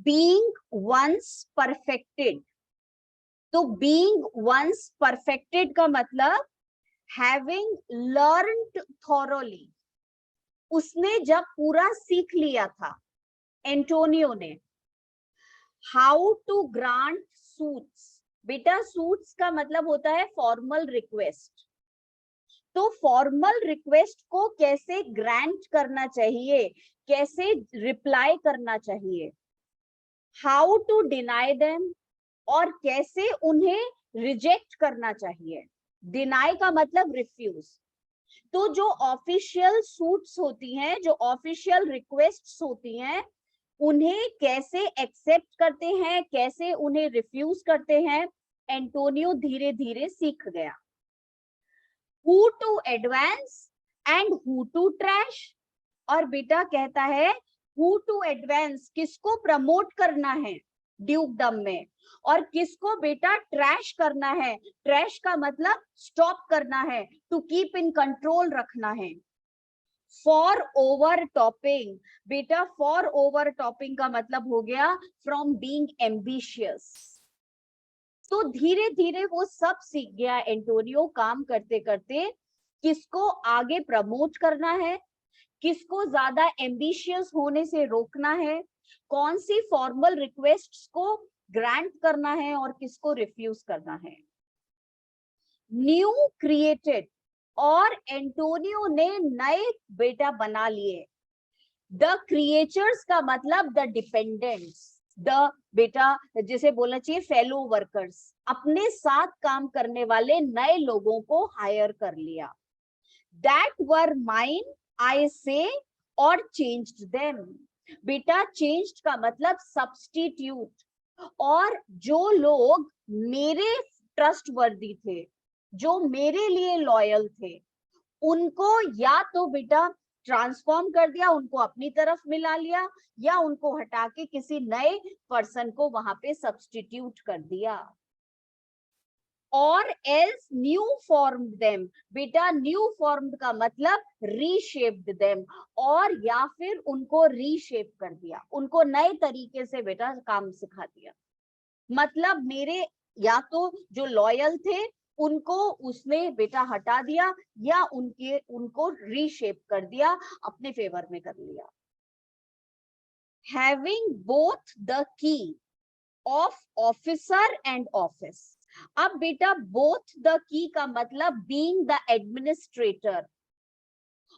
Being once perfected. तो being once perfected का मतलब हैविंग लर्नड थॉरोली, उसने जब पूरा सीख लिया था एंटोनियो ने। हाउ टू ग्रांट सूट्स, बेटा सूट्स का मतलब होता है फॉर्मल रिक्वेस्ट। तो फॉर्मल रिक्वेस्ट को कैसे ग्रांट करना चाहिए, कैसे रिप्लाई करना चाहिए। हाउ टू डिनाई देम, और कैसे उन्हें रिजेक्ट करना चाहिए। डिनाई का मतलब रिफ्यूज। तो जो ऑफिशियल सूट्स होती हैं, जो ऑफिशियल रिक्वेस्ट्स होती हैं, उन्हें कैसे एक्सेप्ट करते हैं, कैसे उन्हें रिफ्यूज करते हैं, एंटोनियो धीरे धीरे सीख गया। Who to advance and who to trash. और बेटा कहता है हु टू एडवांस, किसको प्रमोट करना है ड्यूकडम में, और किसको बेटा ट्रैश करना है। ट्रैश का मतलब स्टॉप करना है, टू कीप इन कंट्रोल रखना है। फॉर ओवर टॉपिंग, बेटा फॉर ओवर टॉपिंग का मतलब हो गया फ्रॉम बीइंग एम्बिशियस। तो धीरे धीरे वो सब सीख गया एंटोनियो काम करते करते, किसको आगे प्रमोट करना है, किसको ज्यादा एम्बिशियस होने से रोकना है, कौन सी फॉर्मल रिक्वेस्ट्स को ग्रांट करना है और किसको रिफ्यूज करना है। न्यू क्रिएटेड, और एंटोनियो ने नए बेटा बना लिए। द क्रिएचर्स का मतलब द डिपेंडेंट्स, द बेटा जिसे बोलना चाहिए फेलो वर्कर्स, अपने साथ काम करने वाले नए लोगों को हायर कर लिया। दैट वर माइन आई से, और चेंज्ड देम। बेटा चेंज्ड का मतलब सब्स्टिट्यूट, और जो लोग मेरे ट्रस्ट वर्दी थे, जो मेरे लिए लॉयल थे, उनको या तो बेटा ट्रांसफॉर्म कर दिया, उनको अपनी तरफ मिला लिया, या उनको हटा के किसी नए पर्सन को वहां पे सब्स्टिट्यूट कर दिया। और एल्स न्यू फॉर्म्ड देम, बेटा न्यू फॉर्म्ड का मतलब रीशेप्ड देम, और या फिर उनको रीशेप कर दिया, उनको नए तरीके से बेटा काम सिखा दिया। मतलब मेरे या तो जो लॉयल थे उनको उसने बेटा हटा दिया, या उनको रीशेप कर दिया, अपने फेवर में कर लिया। Having both the key of officer and office. अब बेटा बोथ द की का मतलब बीइंग द एडमिनिस्ट्रेटर,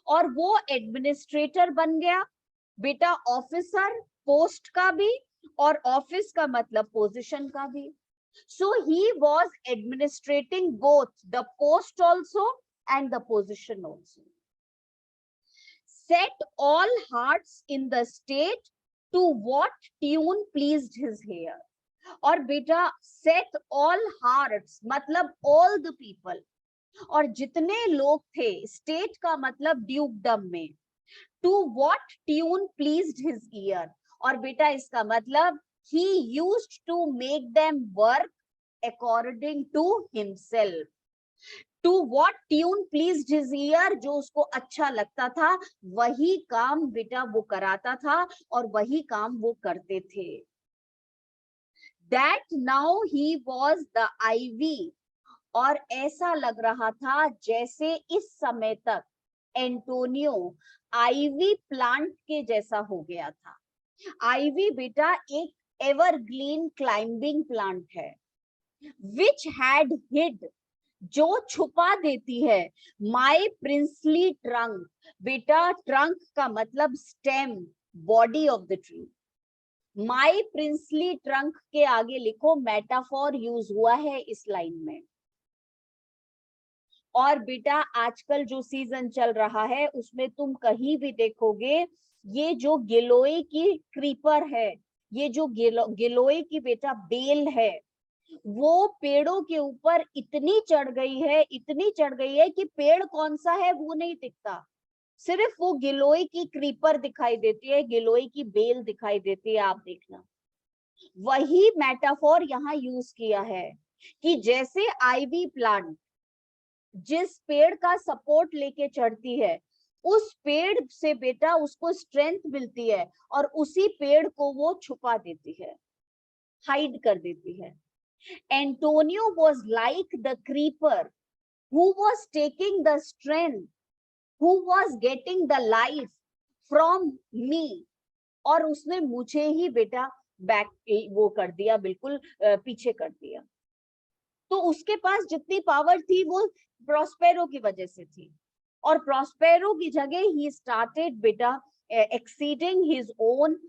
और वो एडमिनिस्ट्रेटर बन गया बेटा ऑफिसर, पोस्ट का भी, और ऑफिस का मतलब पोजीशन का भी। So he was administrating both the post also and the position also. Set all hearts in the state to what tune pleased his ear. और बेटा set all hearts मतलब all the people, और जितने लोग थे, state का मतलब ड्यूकडम में, to what tune pleased his ear, और बेटा इसका मतलब he used to make them work according to himself. To what tune pleased his ear, जो उसको अच्छा लगता था वही काम बेटा वो कराता था, और वही काम वो करते थे। That now he was the ivy, और ऐसा लग रहा था जैसे इस समय तक एंटोनियो आईवी प्लांट के जैसा हो गया था। आईवी बेटा एक एवरग्रीन क्लाइंबिंग प्लांट है, विच हैड हिड, जो छुपा देती है, माई प्रिंसली ट्रंक। बेटा ट्रंक का मतलब stem, body of the tree. My princely trunk के आगे लिखो मेटाफॉर यूज हुआ है इस लाइन में। और बेटा आजकल जो सीजन चल रहा है उसमें तुम कहीं भी देखोगे, ये जो गिलोय की क्रीपर है, ये जो गिलोय की बेटा बेल है, वो पेड़ों के ऊपर इतनी चढ़ गई है, इतनी चढ़ गई है कि पेड़ कौन सा है वो नहीं दिखता, सिर्फ वो गिलोय की क्रीपर दिखाई देती है, गिलोय की बेल दिखाई देती है। आप देखना, वही मेटाफोर यहाँ यूज किया है कि जैसे आईवी प्लांट जिस पेड़ का सपोर्ट लेके चढ़ती है, उस पेड़ से बेटा उसको स्ट्रेंथ मिलती है और उसी पेड़ को वो छुपा देती है, हाइड कर देती है. Antonio was like the creeper who was taking the strength, who was getting the life from me. और उसने मुझे ही बेटा बैक वो कर दिया, बिल्कुल पीछे कर दिया. तो उसके पास जितनी पावर थी वो प्रोस्पेरो की वजह से थी, और प्रोस्पेरो की जगह ही स्टार्टेड बेटा एक्सीडिंग हिज ओन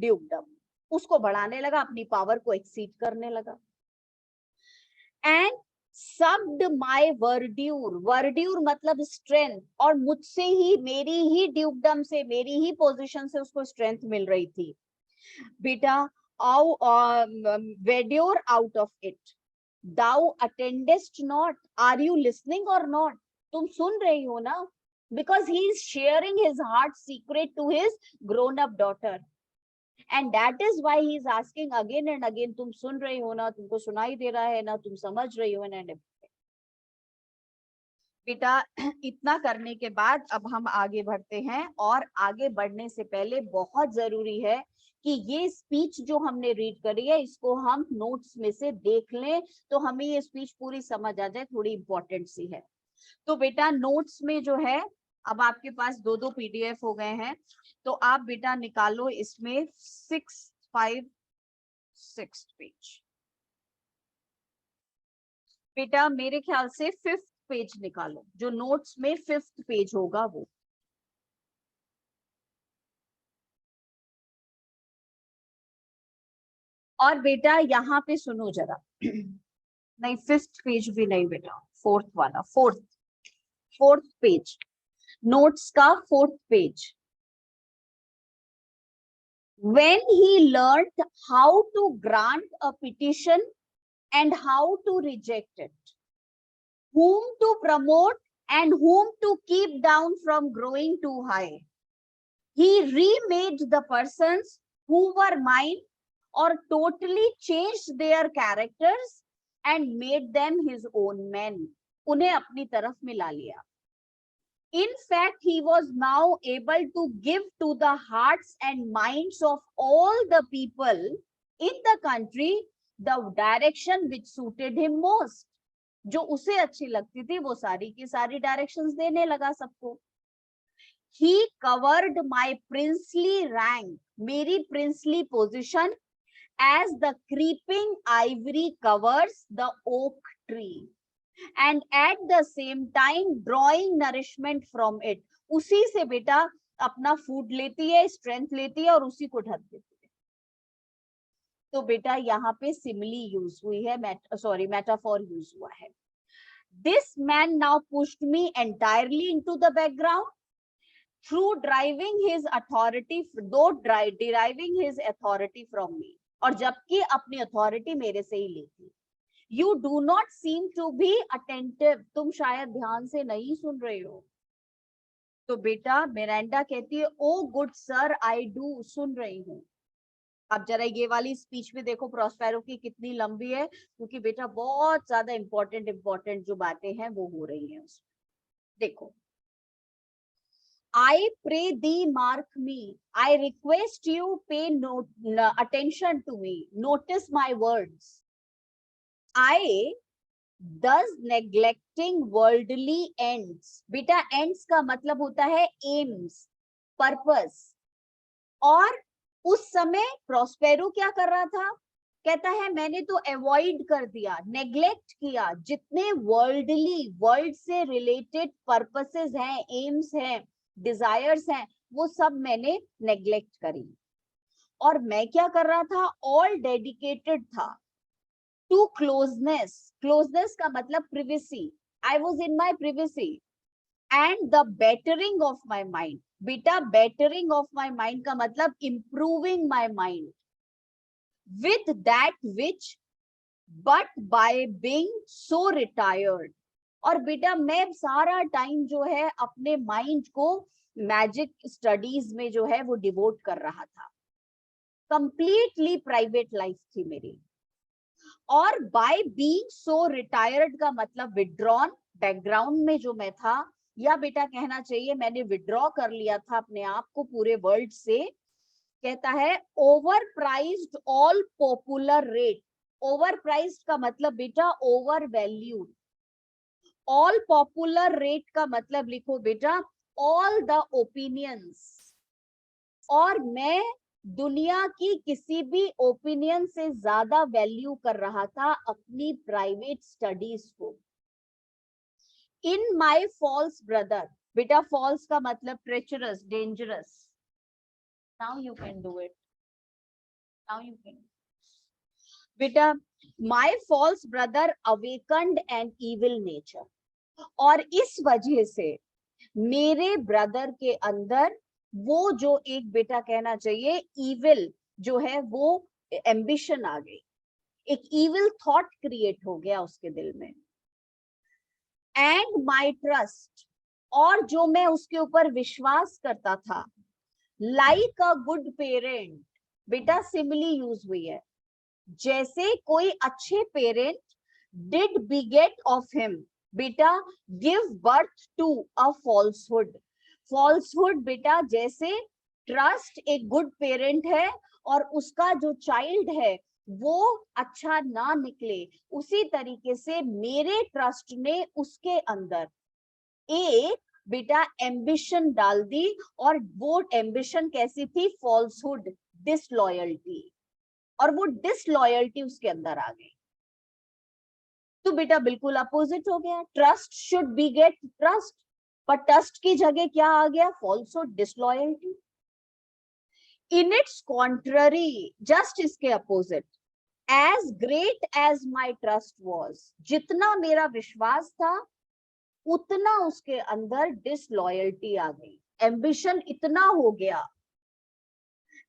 ड्यूकडम. उसको बढ़ाने लगा, अपनी पावर को एक्सीड करने लगा. एंड सक्ड माय वर्ड्यूर, वर्ड्यूर मतलब स्ट्रेंथ, और मुझसे ही, मेरी ही ड्यूकडम से, मेरी ही पोजीशन से उसको स्ट्रेंथ मिल रही थी बेटा. वेड्योर out of it, thou attendest not. Are you listening or not? तुम सुन रही हो ना? Because he is sharing his heart secret to his grown up daughter, and that is why he is asking again and again, तुम सुन रही हो ना? तुमको सुनाई दे रहा है ना? तुम समझ रही हो ना? बेटा इतना करने के बाद अब हम आगे बढ़ते हैं, और आगे बढ़ने से पहले बहुत जरूरी है कि ये स्पीच जो हमने रीड करी है इसको हम नोट्स में से देख लें, तो हमें ये स्पीच पूरी समझ आ जाए, थोड़ी इंपॉर्टेंट सी है. तो बेटा नोट्स में जो है, अब आपके पास दो दो पीडीएफ हो गए हैं, तो आप बेटा निकालो इसमें 6 पेज. बेटा मेरे ख्याल से 5th पेज निकालो, जो नोट्स में 5th पेज होगा वो. और बेटा यहाँ पे सुनो जरा, नहीं 5th पेज भी नहीं बेटा, 4th वाला, 4th पेज, नोट्स का 4th page. When he learned how to grant a petition and how to reject it, whom to promote and whom to keep down from growing too high, he remade the persons who were mine, or totally changed their characters and made them his own men. उन्हें अपनी तरफ मिला लिया. In fact, he was now able to give to the hearts and minds of all the people in the country the direction which suited him most. जो उसे अच्छी लगती थी वो सारी की सारी डायरेक्शंस देने लगा सबको. He covered my princely rank, मेरी princely position, as the creeping ivy covers the oak tree, and at the same time drawing nourishment from it. उसी से बेटा अपना फूड लेती है, स्ट्रेंथ लेती है और उसी को ढक देती है. तो बेटा यहाँ पे सिमिली यूज हुई है, मेटाफोर यूज हुआ है. This man now pushed me entirely into the background through deriving his authority from me, और जबकि अपनी अथॉरिटी मेरे से ही ली थी. You do not seem to be attentive. तुम शायद ध्यान से नहीं सुन रहे हो. तो बेटा मिरांडा कहती है, ओ गुड सर, आई डू, सुन रही हूँ. अब जरा ये वाली स्पीच में देखो प्रोस्पेरो की कितनी लंबी है, क्योंकि बेटा बहुत ज्यादा इंपॉर्टेंट जो बातें हैं वो हो रही हैं उसमें. देखो, I pray thee mark me. I request you pay no attention to me. Notice my words. I thus neglecting worldly ends. बेटा ends का मतलब होता है aims, purpose. और उस समय प्रोस्पेरो क्या कर रहा था? कहता है मैंने तो अवॉइड कर दिया, नेग्लेक्ट किया, जितने वर्ल्डली, वर्ल्ड से रिलेटेड पर्पसेस हैं, एम्स हैं, डिजायर्स हैं, वो सब मैंने नेग्लेक्ट करी. और मैं क्या कर रहा था? ऑल डेडिकेटेड था टू क्लोजनेस. क्लोजनेस का मतलब privacy. I was in my privacy and the bettering of my mind. बेटा बेटरिंग ऑफ माई माइंड का मतलब improving my mind with that which but by being so retired. और बेटा मैं सारा टाइम जो है अपने माइंड को मैजिक स्टडीज में जो है वो डिवोट कर रहा था. कंप्लीटली प्राइवेट लाइफ थी मेरी. और by being so retired का मतलब विड्रॉन, बैकग्राउंड में जो मैं था, या बेटा कहना चाहिए मैंने विड्रॉ कर लिया था अपने आप को पूरे वर्ल्ड से। कहता है over prized all popular rate. Over prized का मतलब बेटा over valued. All popular rate का मतलब लिखो बेटा ऑल द ओपिनियंस। और मैं दुनिया की किसी भी ओपिनियन से ज्यादा वैल्यू कर रहा था अपनी प्राइवेट स्टडीज को। इन माई फॉल्स ब्रदर, बेटा फॉल्स का मतलब treacherous, dangerous. Now you can do it, now you can. बेटा my false brother awakened an evil nature. और इस वजह से मेरे ब्रदर के अंदर वो जो एक बेटा कहना चाहिए इविल जो है वो एम्बिशन आ गई, एक इविल थॉट क्रिएट हो गया उसके दिल में। एंड माई ट्रस्ट, और जो मैं उसके ऊपर विश्वास करता था, लाइक अ गुड पेरेंट, बेटा सिमिली यूज हुई है, जैसे कोई अच्छे parent did beget of him, बेटा give birth to a falsehood. Falsehood बेटा जैसे ट्रस्ट एक गुड पेरेंट है और उसका जो चाइल्ड है वो अच्छा ना निकले, उसी तरीके से मेरे ट्रस्ट ने उसके अंदर एक बेटा एम्बिशन डाल दी। और वो एम्बिशन कैसी थी? Falsehood, disloyalty. और वो डिसलॉयल्टी उसके अंदर आ गई। तो बेटा बिल्कुल अपोजिट हो गया। Trust should be get trust, पर ट्रस्ट की जगह क्या आ गया? Falsehood, disloyalty. In its contrary, just इसके opposite, as great as my trust was, जितना मेरा विश्वास था उतना उसके अंदर डिसलॉयल्टी आ गई, एम्बिशन इतना हो गया।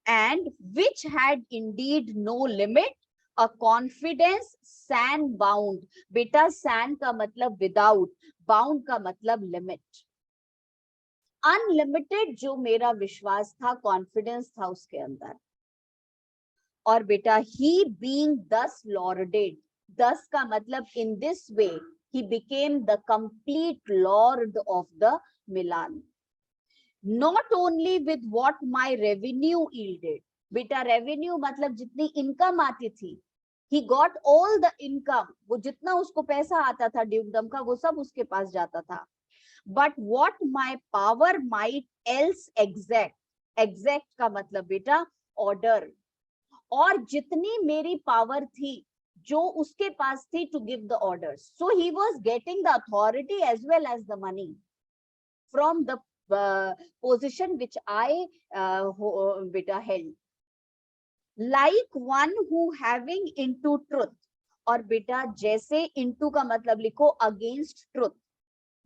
And which had indeed no limit, a confidence sans bound. बेटा सैन का मतलब विदाउट, बाउंड का मतलब लिमिट। अनलिमिटेड जो मेरा विश्वास था, कॉन्फिडेंस था उसके अंदर। और बेटा ही बीइंग दस लॉर्डेड, दस का मतलब in this way he became the complete lord of the Milan, not only with what my revenue yielded, बेटा रेवेन्यू मतलब जितनी इनकम आती थी, he got all the income, वो जितना उसको पैसा आता था ड्यूकडम का वो सब उसके पास जाता था। but what my power might else exact, exact का मतलब बेटा ऑर्डर, और जितनी मेरी पावर थी जो उसके पास थी to give the orders, so he was getting the authority as well as the money from the position which I बेटा held, like one who having into truth. और बेटा जैसे इनटू का मतलब लिखो against truth,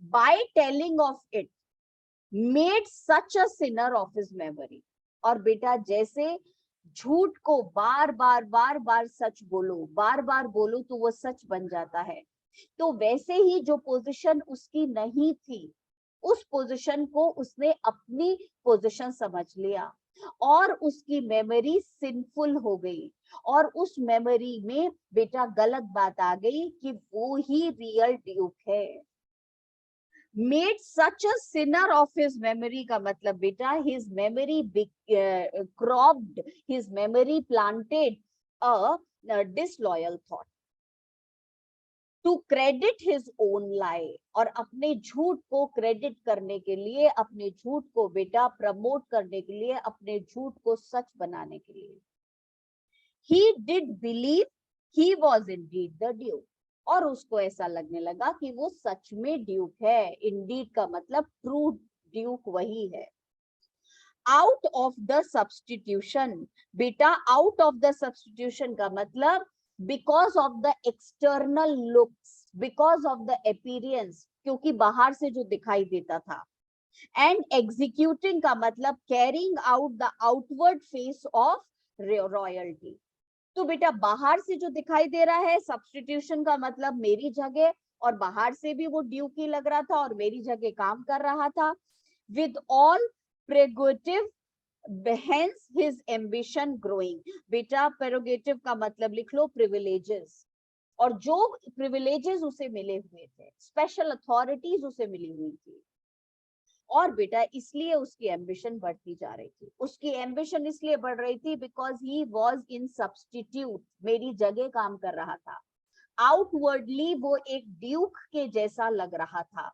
by telling of it made such a sinner of his memory. और बेटा जैसे झूठ को बार बार सच बोलो, बार बार बोलो तो वो सच बन जाता है, तो वैसे ही जो पोजीशन उसकी नहीं थी उस पोजीशन को उसने अपनी पोजीशन समझ लिया और उसकी मेमोरी सिंफुल हो गई। और उस मेमोरी में बेटा गलत बात आ गई कि वो ही रियल ड्यूक है। made such a sinner of his memory का मतलब बेटा his memory cropped, his memory planted a disloyal thought to credit his own lie, और अपने झूठ को क्रेडिट करने के लिए, अपने झूठ को बेटा प्रमोट करने के लिए, अपने झूठ को सच बनाने के लिए। he did believe he was indeed the duke, और उसको ऐसा लगने लगा कि वो सच में ड्यूक है। इंडीड का मतलब ट्रू ड्यूक वही है। आउट ऑफ द सब्स्टिट्यूशन, बेटा आउट ऑफ द सब्स्टिट्यूशन का मतलब because of the external looks, because of the appearance, क्योंकि बाहर से जो दिखाई देता था। एंड एग्जीक्यूटिंग का मतलब carrying out the outward face of royalty. तो बेटा बाहर से जो दिखाई दे रहा है, सब्स्टिट्यूशन का मतलब मेरी जगह, और बाहर से भी वो ड्यूक ही लग रहा था और मेरी जगह काम कर रहा था। With all prerogative hence his ambition growing, बेटा प्रेरोगेटिव का मतलब लिख लो प्रिविलेजेस, और जो प्रिविलेजेस उसे मिले हुए थे, स्पेशल अथॉरिटीज उसे मिली हुई थी, और बेटा इसलिए उसकी एम्बिशन बढ़ती जा रही थी, उसकी एम्बिशन इसलिए बढ़ रही थी because he was in substitute, मेरी जगह काम कर रहा था। आउटवर्डली वो एक ड्यूक के जैसा लग रहा था,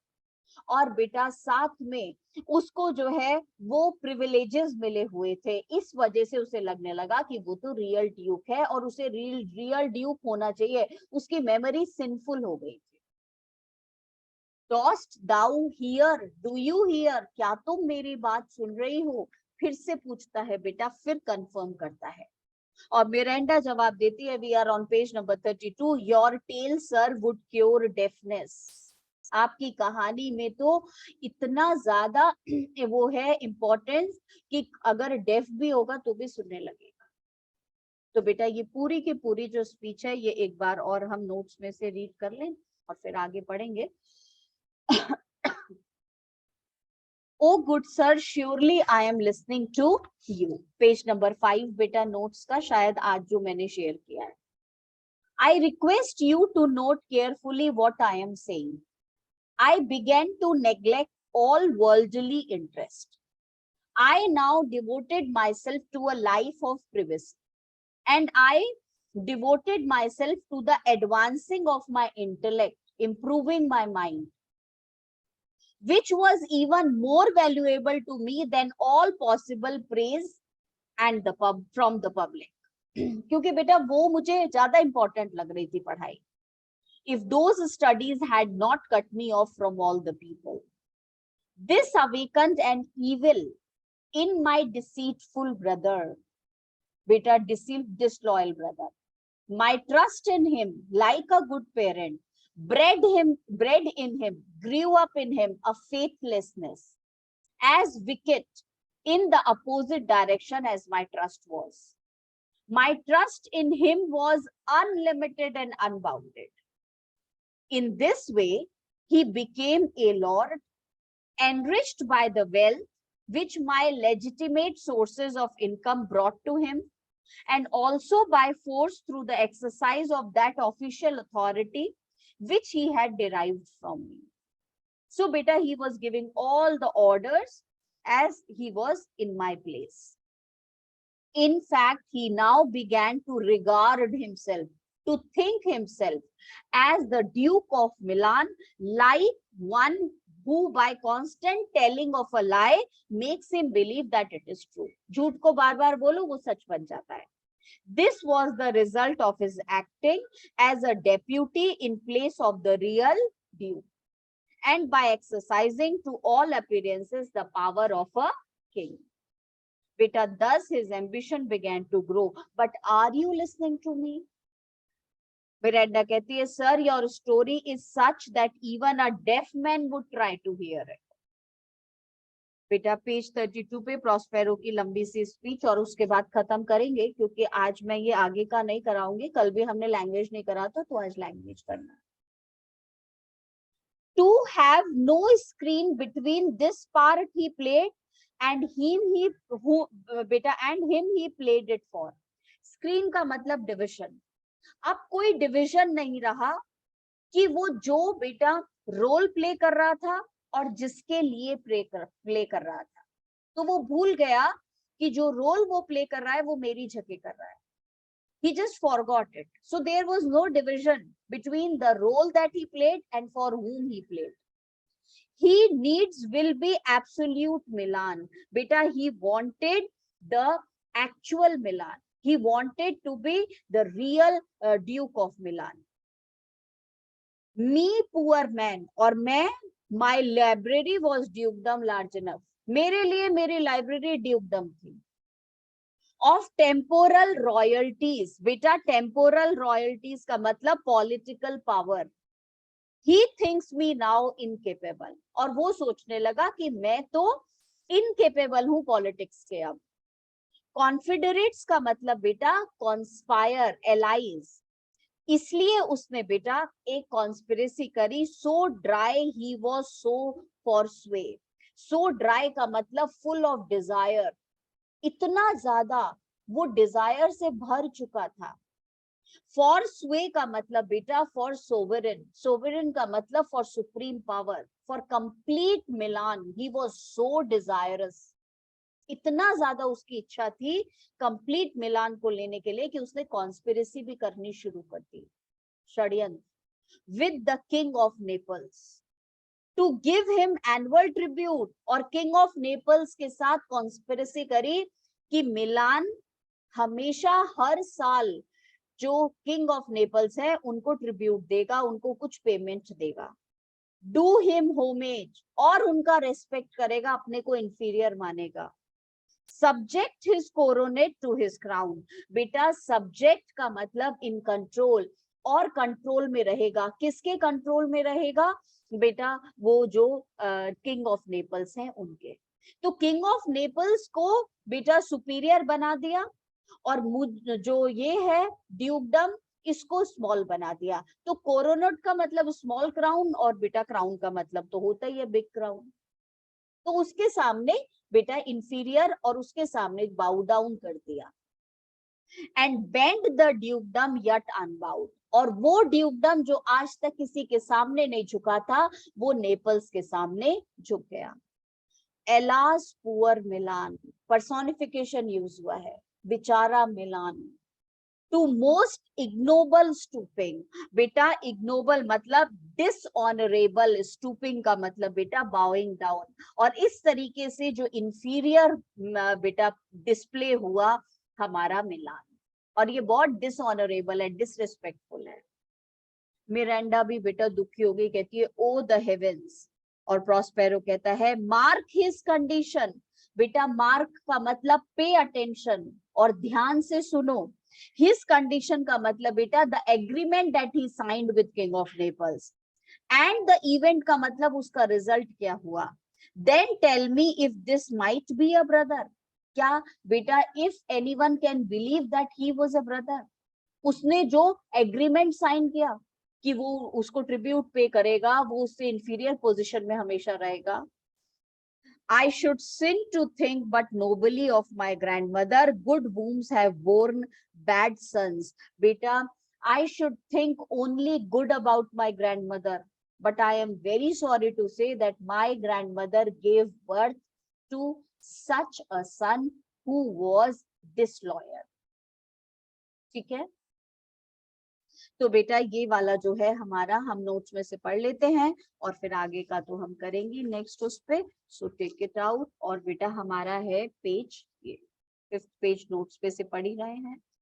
और बेटा साथ में उसको जो है वो प्रिविलेजेस मिले हुए थे, इस वजह से उसे लगने लगा कि वो तो रियल ड्यूक है और उसे रियल ड्यूक होना चाहिए। उसकी मेमोरी सिंफुल हो गई थी। Dost thou hear? Do you hear? क्या तुम मेरी बात सुन रही हो? फिर से पूछता है बेटा, फिर कंफर्म करता है, और मिरांडा जवाब देती है, we are on page number 32, your tale sir would cure deafness. आपकी कहानी में तो इतना ज्यादा वो है इम्पोर्टेंस कि अगर डेफ भी होगा तो भी सुनने लगेगा। तो बेटा ये पूरी की पूरी जो स्पीच है ये एक बार और हम नोट्स में से रीड कर लें और फिर आगे पढ़ेंगे। Oh good sir, surely I am listening to you. Page number 5 बेटा नोट्स का, शायद आज जो मैंने शेयर किया है। I request you to note carefully what I am saying. I began to neglect all worldly interest. I now devoted myself to a life of privacy, and I devoted myself to the advancing of my intellect, improving my mind, which was even more valuable to me than all possible praise and from the public. क्योंकि बेटा वो मुझे ज्यादा important लग रही थी पढ़ाई। If those studies had not cut me off from all the people, this awakened an evil in my deceitful brother, beta disloyal brother. My trust in him, like a good parent, bred in him, grew up in him a faithlessness as wicked in the opposite direction as my trust was. My trust in him was unlimited and unbounded. In this way, he became a lord, enriched by the wealth which my legitimate sources of income brought to him, and also by force through the exercise of that official authority which he had derived from me. So, beta, he was giving all the orders as he was in my place. In fact, he now began to regard himself, to think himself as the Duke of Milan, like one who by constant telling of a lie makes him believe that it is true. झूठ को बार बार बोलो वो सच बन जाता है. This was the result of his acting as a deputy in place of the real Duke, and by exercising to all appearances the power of a king. Beta, thus his ambition began to grow. But are you listening to me? Miranda कहती है, sir, your story is such that even a deaf man would try to hear it. बेटा page 32 पे Prospero की लंबी सी speech, और उसके बाद खत्म करेंगे क्योंकि आज मैं ये आगे का नहीं कराऊंगी, कल भी हमने लैंग्वेज नहीं करा था तो आज लैंग्वेज करना है. To have no screen between this part he played and him he played it for. Screen का मतलब डिविजन. अब कोई डिविजन नहीं रहा कि वो जो बेटा रोल प्ले कर रहा था और जिसके लिए प्ले कर रहा था, तो वो भूल गया कि जो रोल वो प्ले कर रहा है वो मेरी जगह कर रहा है. He just forgot it. So there was no division between the role that he played and for whom he played. He needs will be absolute Milan. Beta, he wanted the actual Milan. He wanted to be the real Duke of Milan. Me, poor man, और मैं, my library was dukedom large enough. मेरे लिए मेरी library dukedom थी. Of temporal royalties. बेटा temporal royalties का मतलब political power. He thinks me now incapable. और वो सोचने लगा कि मैं तो incapable हूँ politics के अब. Confederates का मतलब बेटा conspire, allies. इसलिए उसने बेटा एक conspiracy करी. So dry he was, so forsway. So dry का मतलब full of desire. इतना ज्यादा वो डिजायर से भर चुका था. फॉर स्वे का मतलब बेटा फॉर सोवरेन. सोवरेन का मतलब for supreme power, for complete Milan. He was so desirous, इतना ज्यादा उसकी इच्छा थी कंप्लीट मिलान को लेने के लिए कि उसने कॉन्स्पिरेसी भी करनी शुरू कर दी, षड्यंत्र, with the king of Naples to give him annual tribute. और किंग ऑफ नेपल्स के साथ कॉन्स्पिरेसी करी कि मिलान हमेशा हर साल जो किंग ऑफ नेपल्स है उनको ट्रिब्यूट देगा, उनको कुछ पेमेंट देगा. डू हिम होमेज, और उनका रेस्पेक्ट करेगा, अपने को इंफीरियर मानेगा. Subject his coronet to his crown. बेटा सब्जेक्ट का मतलब इन कंट्रोल, और कंट्रोल में रहेगा. किसके कंट्रोल में रहेगा बेटा? वो जो किंग ऑफ नेपल्स हैं उनके. तो किंग ऑफ नेपल्स को बेटा सुपीरियर बना दिया, और जो ये है ड्यूकडम, इसको स्मॉल बना दिया. तो कोरोनेट का मतलब स्मॉल क्राउन, और बेटा क्राउन का मतलब तो होता ही है बिग क्राउन. तो उसके सामने बेटा इंफीरियर, और उसके सामने बाउ डाउन कर दिया. And bend the ड्यूकडम yet unbowed. और वो ड्यूकडम जो आज तक किसी के सामने नहीं झुका था, वो नेपल्स के सामने झुक गया. Alas poor Milan, personification use हुआ है, बेचारा Milan. To most ignoble stooping. बेटा इग्नोबल मतलब डिसऑनरेबल, स्टूपिंग का मतलब बेटा बाउइंग डाउन. और इस तरीके से जो इंफीरियर बेटा डिस्प्ले हुआ हमारा मिलान, और ये बहुत डिसऑनरेबल है, डिसरिस्पेक्टफुल है. मिरांडा भी बेटा दुखी हो गई, कहती है ओ द हेवेंस. और प्रॉस्पेरो कहता है मार्क हिज कंडीशन. बेटा मार्क का मतलब पे अटेंशन, और ध्यान से सुनो. हिज कंडीशन का मतलब बेटा the agreement that he signed with king of Naples. And the event का मतलब उसका रिजल्ट क्या हुआ. Then tell me if this might be a brother. क्या बेटा if anyone can believe that he was a brother. उसने जो agreement sign किया कि वो उसको ट्रिब्यूट पे करेगा, वो उससे इंफीरियर पोजीशन में हमेशा रहेगा. I should sin to think but nobly of my grandmother. Good wombs have borne bad sons. Beta, I should think only good about my grandmother. But I am very sorry to say that my grandmother gave birth to such a son who was disloyal. ठीक है? तो बेटा ये वाला जो है हमारा, हम नोट्स में से पढ़ लेते हैं, और फिर आगे का तो हम करेंगे नेक्स्ट उस पे. So take it out. और बेटा हमारा है पेज, ये 5th पेज नोट्स पे से पढ़ ही रहे हैं.